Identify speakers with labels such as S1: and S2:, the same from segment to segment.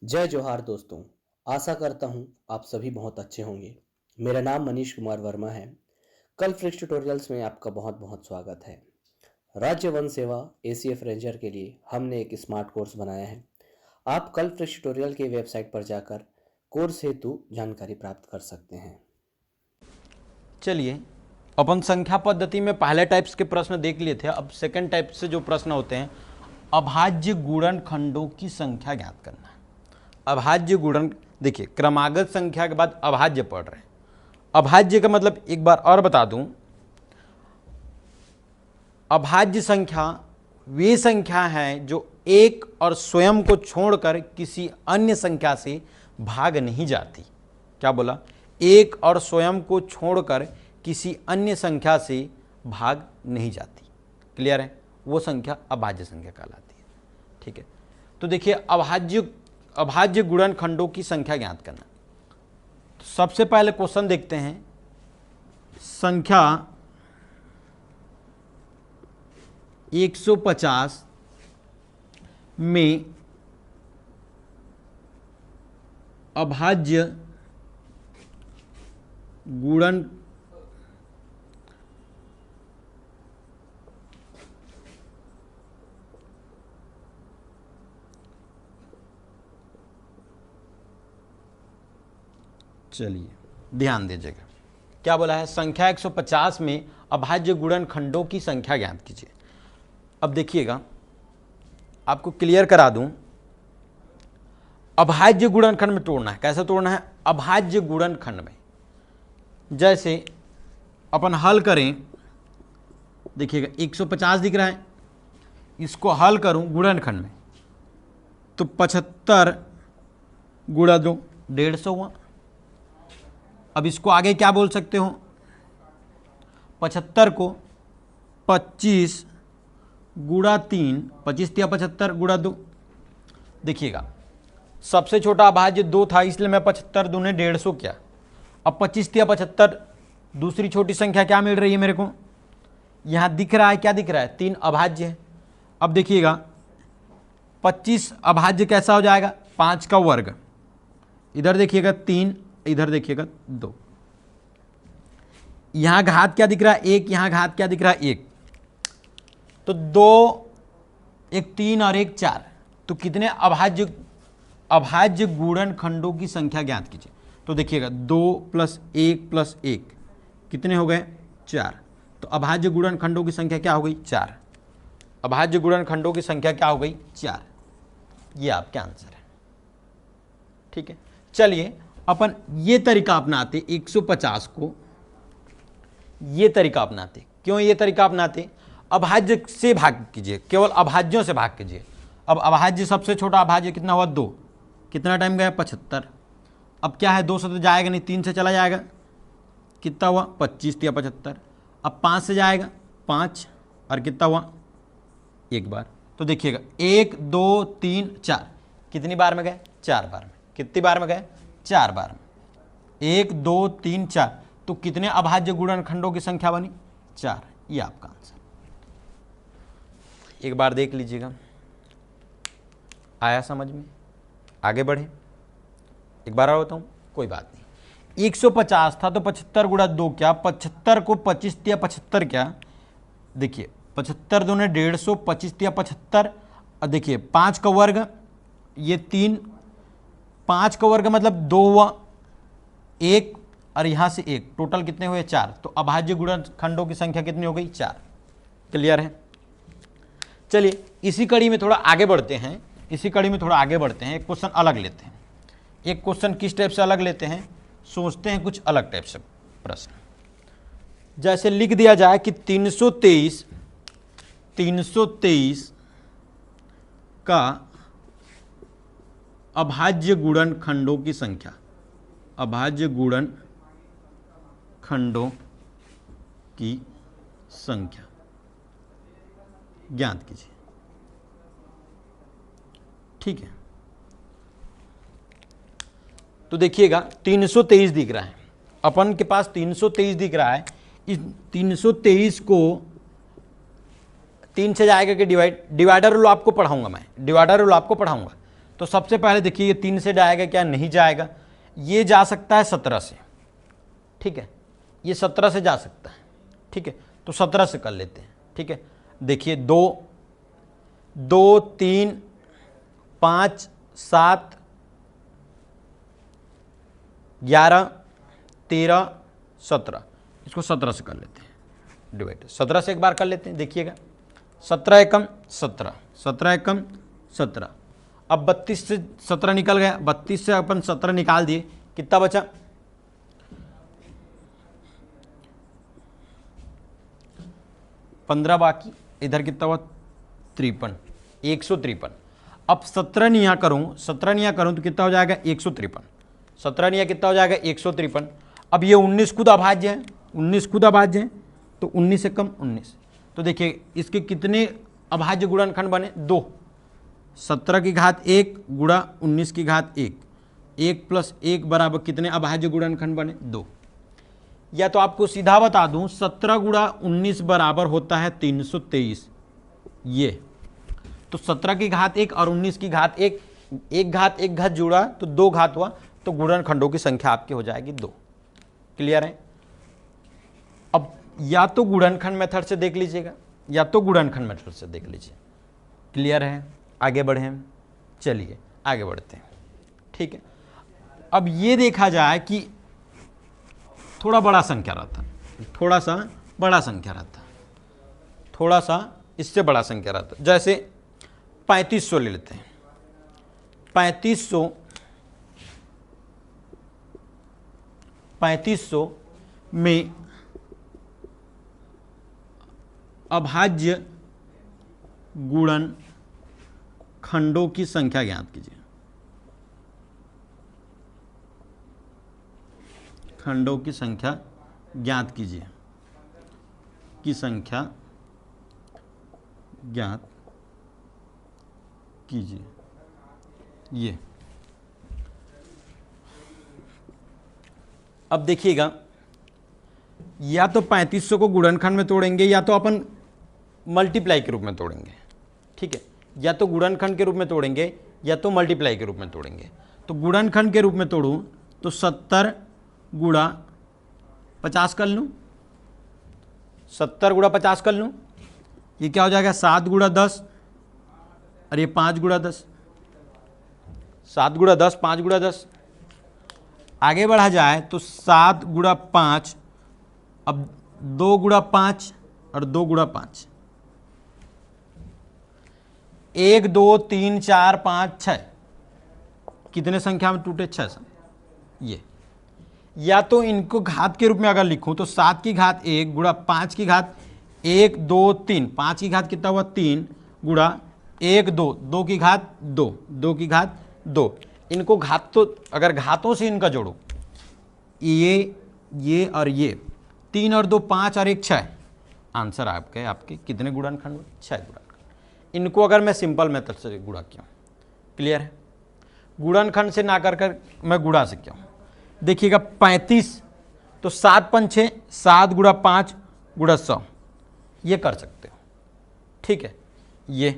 S1: जय जोहार दोस्तों। आशा करता हूँ आप सभी बहुत अच्छे होंगे। मेरा नाम मनीष कुमार वर्मा है। कल फ्रिक्स ट्यूटोरियल्स में आपका बहुत बहुत स्वागत है। राज्य वन सेवा एसीएफ रेंजर के लिए हमने एक स्मार्ट कोर्स बनाया है। आप कल फ्रिक्स ट्यूटोरियल के वेबसाइट पर जाकर कोर्स हेतु जानकारी प्राप्त कर सकते हैं।
S2: चलिए, अपन संख्या पद्धति में पहले टाइप्स के प्रश्न देख लिए थे। अब सेकंड टाइप से जो प्रश्न होते हैं, अभाज्य गुणनखंडों की संख्या ज्ञात करना है। अभाज्य गुणन, देखिए क्रमागत संख्या के बाद अभाज्य पढ़ रहे हैं। अभाज्य का मतलब एक बार और बता दूं, अभाज्य संख्या वे संख्या है जो एक और स्वयं को छोड़कर किसी अन्य संख्या से भाग नहीं जाती। क्या बोला? एक और स्वयं को छोड़कर किसी अन्य संख्या से भाग नहीं जाती। क्लियर है? वो संख्या अभाज्य संख्या कहलाती है। ठीक है, तो देखिए अभाज्य गुणनखंडों की संख्या ज्ञात करना। तो सबसे पहले क्वेश्चन देखते हैं। संख्या 150 में अभाज्य गुणन चलिए ध्यान दीजिएगा, क्या बोला है? संख्या 150 में अभाज्य गुणनखंडों की संख्या ज्ञात कीजिए। अब देखिएगा, आपको क्लियर करा दूं, अभाज्य गुणनखंड में तोड़ना है। कैसे तोड़ना है? अभाज्य गुणनखंड में जैसे अपन हल करें, देखिएगा 150 दिख रहा है, इसको हल करूं गुणनखंड में तो 75 गुणा 2 150 हुआ। अब इसको आगे क्या बोल सकते हो? 75 को 25 गुणा 3, 25 या 75 गुणा 2। देखिएगा, सबसे छोटा अभाज्य 2 था, इसलिए मैं 75 दूने 150 किया। अब 25 या 75 दूसरी छोटी संख्या क्या मिल रही है मेरे को? यहां दिख रहा है, क्या दिख रहा है? 3 अभाज्य है। अब देखिएगा 25 अभाज्य कैसा हो जाएगा? 5 का वर्ग, इधर देखिएगा 3, इधर देखिएगा 2। यहां घात क्या दिख रहा है? 1, यहां घात क्या दिख रहा है? 1। तो 2, एक 3 और एक 4। तो कितने अभाज्य गुणनखंडों की संख्या ज्ञात कीजिए। तो देखिएगा 2 + 1 + 1 कितने हो गए? 4। तो अभाज्य गुणनखंडों की संख्या क्या हो गई? 4। अभाज्य गुणनखंडों की संख्या क्या हो गई? 4। ये आपके आंसर है। ठीक है, चलिए अपन ये तरीका अपनाते, 150 को ये तरीका अपनाते। क्यों ये तरीका अपनाते? अभाज्य से भाग कीजिए, केवल अभाज्यों से भाग कीजिए। अब अभाज्य, सबसे छोटा अभाज्य कितना हुआ? 2। कितना टाइम गया? 75। अब क्या है? 2 से तो जाएगा नहीं, 3 से चला जाएगा, कितना हुआ? 25 या 75। अब 5 से जाएगा 5, और कितना हुआ? 1 बार। तो देखिएगा 1 2 3 4 कितनी बार में गए? 4 बार में। कितनी बार में गए? 4 बार में। 1 2 3 4। तो कितने अभाज्य गुणनखंडों की संख्या बनी? 4। ये आपका आंसर। एक बार देख लीजिएगा, आया समझ में? आगे बढ़े, एक बार और बताऊं, कोई बात नहीं। 150 था तो 75 गुणा 2 क्या? 75 को 25 या 75 क्या? देखिए 75 दूने 150, 25 या 75। और देखिए 5 का वर्ग, ये 3, 5 का वर्ग मतलब 2 हुआ, 1 और यहां से 1, टोटल कितने हुए? 4। तो अभाज्य गुणनखंडों की संख्या कितनी हो गई? 4। क्लियर है? चलिए इसी कड़ी में थोड़ा आगे बढ़ते हैं। एक क्वेश्चन अलग लेते हैं। एक क्वेश्चन किस टाइप से अलग लेते हैं? सोचते हैं कुछ अलग टाइप से प्रश्न। जैसे लिख दिया जाए कि 323 का अभाज्य गुणनखंडों की संख्या, अभाज्य गुणनखंडों की संख्या ज्ञात कीजिए। ठीक है, तो देखिएगा 323 दिख रहा है, अपन के पास 323 दिख रहा है। इस 323 को 3 से जाएगा कि डिवाइडर रूल आपको पढ़ाऊंगा मैं, डिवाइडर रूल आपको पढ़ाऊंगा। तो सबसे पहले देखिए ये 3 से जाएगा क्या, नहीं जाएगा। ये जा सकता है 17 से, ठीक है, ये 17 से जा सकता है, ठीक है, तो 17 से कर लेते हैं, ठीक है। देखिए 2 2 3 5 7 11 13 17, इसको 17 से कर लेते हैं डिवाइड, 17 से एक बार कर लेते हैं। देखिएगा 17 एकम 17, 17 एकम 17। अब 32 से 17 निकल गया, 32 से अपन 17 निकाल दिए, कितना बचा, 15 बाकी, इधर कितना हुआ 53, 153। अब 17 नहीं यहाँ करूँ, 17 नहीं यहाँ करूँ तो कितना हो जाएगा 153, 17 नहीं कितना हो जाएगा 153। अब ये 19 खुद अभाज्य है, 19 खुद अभाज्य है, तो 19 से कम 19। तो देखिए इसके कितने अभाज्य गुणनखंड बने, 2, 17 की घात 1 गुणा 19 की घात 1, 1 + 1 बराबर कितने अभाज्य गुणनखंड बने, 2। या तो आपको सीधा बता दूं 17 गुणा 19 बराबर होता है 323, ये तो 17 की घात 1 और 19 की घात 1, एक घात एक घात जुड़ा तो 2 घात हुआ, तो गुणनखंडों की संख्या आपकी हो जाएगी 2। क्लियर है। अब या तो गुणनखंड मेथड से देख लीजिएगा या तो गुणनखंड मेथड से देख लीजिए। क्लियर है, आगे बढ़े हम, चलिए आगे बढ़ते हैं, ठीक है। अब ये देखा जाए कि थोड़ा बड़ा संख्या रहता, थोड़ा सा बड़ा संख्या रहता, थोड़ा सा इससे बड़ा संख्या रहता, जैसे 3500 ले लेते हैं। 3500 में अभाज्य गुणन खंडों की संख्या ज्ञात कीजिए। खंडों की संख्या ज्ञात कीजिए, की संख्या ज्ञात कीजिए। ये अब देखिएगा, या तो 3500 को गुणनखंड में तोड़ेंगे या तो अपन मल्टीप्लाई के रूप में तोड़ेंगे, ठीक है, या तो गुणनखंड के रूप में तोड़ेंगे या तो मल्टीप्लाई के रूप में तोड़ेंगे। तो गुणनखंड के रूप में तोड़ूं तो 70 गुणा 50 कर लूँ, 70 गुणा 50 कर लूँ, ये क्या हो जाएगा 7 गुणा 10 और ये 5 गुणा 10, 7 गुणा 10 5 गुणा 10। आगे बढ़ा जाए तो 7 गुणा 5, अब 2 गुणा 5 और 2 गुणा 5, 1 2 3 4 5 6, कितने संख्या में टूटे, 6। ये या तो इनको घात के रूप में अगर लिखूं तो 7 की घात 1 गुणा 5 की घात 1 2 3, 5 की घात कितना हुआ 3 गुणा 1 2, 2 की घात 2, 2 की घात 2। इनको घात तो अगर घातों से इनका जोड़ो, ये और ये 3 और 2 5 और 1 6, आंसर आपके कितने गुणनखंड हुए, 6 गुणनखंड। इनको अगर मैं सिंपल मेथड से गुणा किया, क्लियर है, गुणनखंड से ना कर मैं गुणा से किया। देखिएगा 35 तो 7 5 6, 7 गुणा 5 गुणा 100, ये कर सकते हो, ठीक है, ये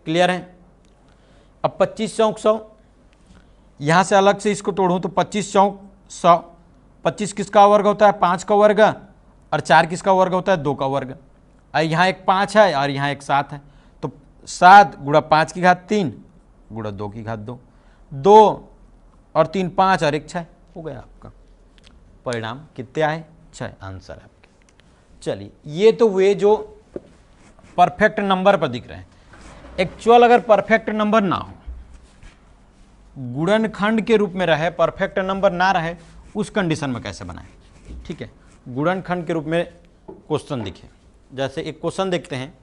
S2: क्लियर है। अब 25 चौक 100, यहाँ से अलग से इसको तोड़ूँ तो 25 चौक 100, 25 किसका वर्ग होता है 5 का वर्ग, और 4 किसका वर्ग होता है 2 का वर्ग, और यहाँ एक 5 है और यहाँ एक 7 है, तो 7 गुणा 5 की घात 3 गुणा 2 की घात 2, 2 और 3 5 और 1 6, हो गया आपका परिणाम, कितने आए 6, आंसर है आपके। चलिए ये तो हुए जो परफेक्ट नंबर पर दिख रहे हैं। एक्चुअल अगर परफेक्ट नंबर ना हो, गुणनखंड के रूप में रहे, परफेक्ट नंबर ना रहे, उस कंडीशन में कैसे बनाएं, ठीक है। गुणनखंड के रूप में क्वेश्चन दिखे, जैसे एक क्वेश्चन देखते हैं,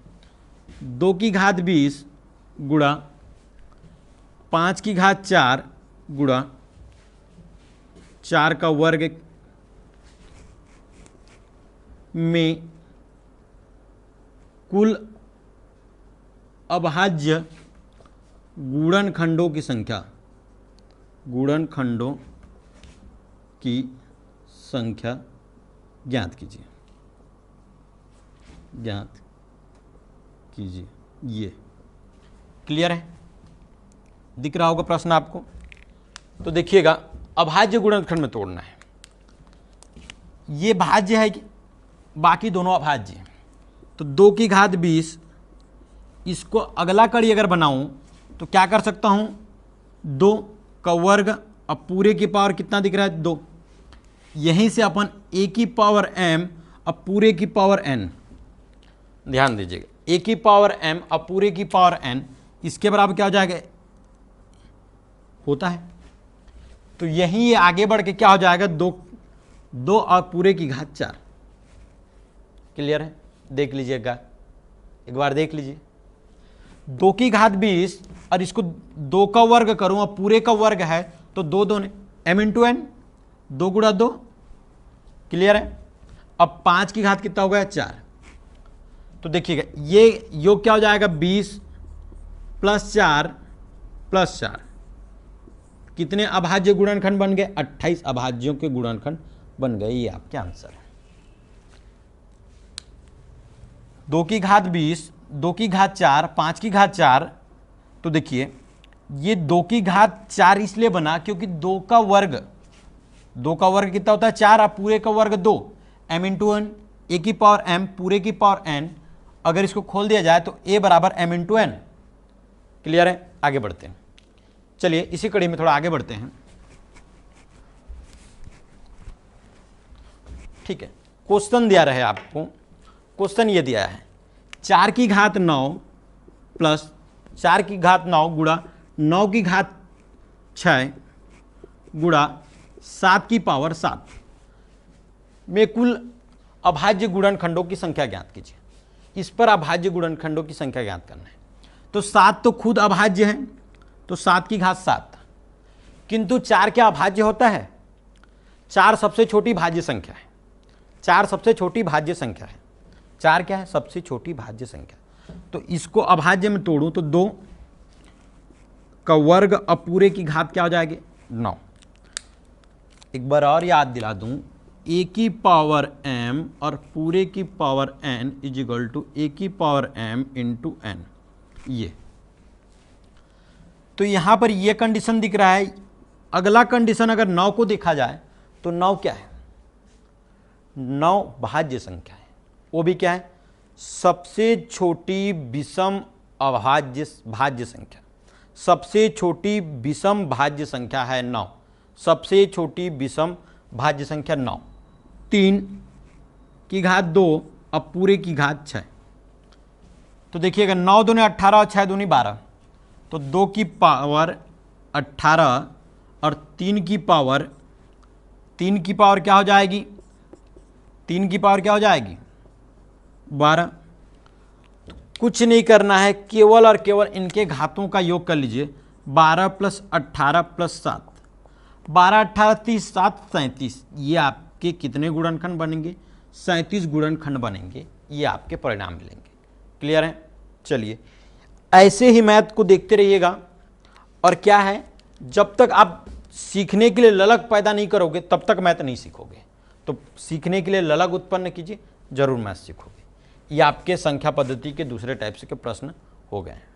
S2: 2 की घात 20 गुणा 5 की घात 4 गुणा 4 का वर्ग में कुल अभाज्य गुणनखंडों की संख्या, गुणनखंडों की संख्या ज्ञात कीजिए, ज्ञात कीजिए। ये क्लियर है, दिख रहा होगा प्रश्न आपको। तो देखिएगा अभाज्य गुणनखंड में तोड़ना है। ये भाज्य है कि बाकी दोनों अभाज्य हैं। तो 2 की घात 20, इसको अगला कड़ी अगर बनाऊं तो क्या कर सकता हूं, 2 का वर्ग, अब पूरे की पावर कितना दिख रहा है 2, यहीं से अपन a की पावर m अब पूरे की पावर n, ध्यान दीजिएगा a की पावर m अब पूरे की पावर n, इसके बराबर क्या हो जाएगा, होता है। तो यहीं ये आगे बढ़ के क्या हो जाएगा, 2 और पूरे की घात 4। क्लियर है, देख लीजिएगा एक बार, देख लीजिए 2 की घात 20 और इसको 2 का वर्ग करूं और पूरे का वर्ग है तो 2 2 m इंटू एन, 2 गुणा 2। क्लियर है। अब 5 की घात कितना हो गया 4। तो देखिएगा ये योग क्या हो जाएगा 20 प्लस 4 प्लस 4, कितने अभाज्य गुणनखंड बन गए, 28 अभाज्यों के गुणनखंड बन गए। ये आपके आंसर है। 2 की घात 20, 2 की घात 4, 5 की घात 4। तो देखिए ये 2 की घात 4 इसलिए बना क्योंकि 2 का वर्ग कितना होता है 4, और पूरे का वर्ग 2, m इंटू एन, ए की पावर m पूरे की पावर n। अगर इसको खोल दिया जाए तो a बराबर m इंटू एन। क्लियर है, आगे बढ़ते हैं। चलिए इसी कड़ी में थोड़ा आगे बढ़ते हैं। ठीक है, क्वेश्चन दिया रहे आपको, क्वेश्चन ये दिया है 4 की घात 9 प्लस 4 की घात 9 गुणा 9 की घात 6 गुणा 7 की पावर 7 में कुल अभाज्य गुणनखंडों की संख्या ज्ञात कीजिए। इस पर अभाज्य गुणनखंडों की संख्या ज्ञात करना है। तो 7 तो खुद अभाज्य है, तो 7 की घात 7, किंतु 4 क्या अभाज्य होता है, 4 सबसे छोटी भाज्य संख्या है, 4 सबसे छोटी भाज्य संख्या है, 4 क्या है, सबसे छोटी भाज्य संख्या। तो इसको अभाज्य में तोड़ूं तो 2 का वर्ग अब पूरे की घात क्या हो जाएगी 9। एक बार और याद दिला दूं, a की पावर m और पूरे की power n is equal to a की पावर m इंटू n। ये तो यहां पर ये कंडीशन दिख रहा है। अगला कंडीशन अगर 9 को देखा जाए तो 9 क्या है, 9 भाज्य संख्या है, वो भी क्या है, सबसे छोटी विषम अभाज्य भाज्य संख्या। सबसे छोटी विषम भाज्य संख्या है 9, सबसे छोटी विषम भाज्य संख्या 9। 3 की घात 2 अब पूरे की घात 6। तो देखिएगा 9 दूनी 18 और 6 दूनी 12, तो 2 की पावर 18 और 3 की पावर क्या हो जाएगी, 3 की पावर क्या हो जाएगी 12। कुछ नहीं करना है, केवल और केवल इनके घातों का योग कर लीजिए। 12 प्लस 18 प्लस 7, 12 18 30 7 37, ये आपके कितने गुणनखंड बनेंगे, 37 गुणनखंड बनेंगे। ये आपके परिणाम मिलेंगे। क्लियर है। चलिए ऐसे ही मैथ को देखते रहिएगा। और क्या है, जब तक आप सीखने के लिए ललक पैदा नहीं करोगे तब तक मैथ नहीं सीखोगे। तो सीखने के लिए ललक उत्पन्न कीजिए, जरूर मैथ सीखोगे। ये आपके संख्या पद्धति के दूसरे टाइप से के प्रश्न हो गए हैं।